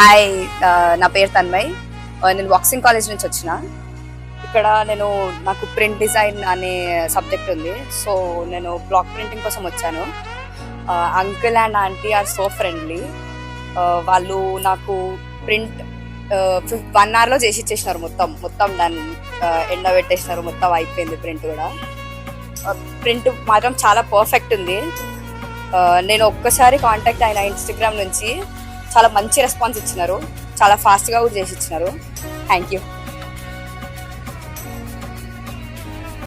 Hi, నా పేరు తన్మయ్. నేను బాక్సింగ్ కాలేజ్ నుంచి వచ్చిన. ఇక్కడ నాకు ప్రింట్ డిజైన్ అనే సబ్జెక్ట్ ఉంది. సో నేను బ్లాక్ ప్రింటింగ్ కోసం వచ్చాను. Uncle and aunty are so friendly. వాళ్ళు నాకు ప్రింట్ 1 hourలో చేసి ఇచ్చేసినారు. మొత్తం దాన్ని ఎండబెట్టేసినారు. మొత్తం అయిపోయింది ప్రింట్ కూడా. ప్రింట్ మాత్రం చాలా పర్ఫెక్ట్ ఉంది. నేను ఒక్కసారి కాంటాక్ట్ అయిన ఇన్స్టాగ్రామ్ నుంచి చాలా మంచి రెస్పాన్స్ ఇచ్చినారు. చాలా ఫాస్ట్గా కూడా చేసి ఇచ్చినారు. Thank you.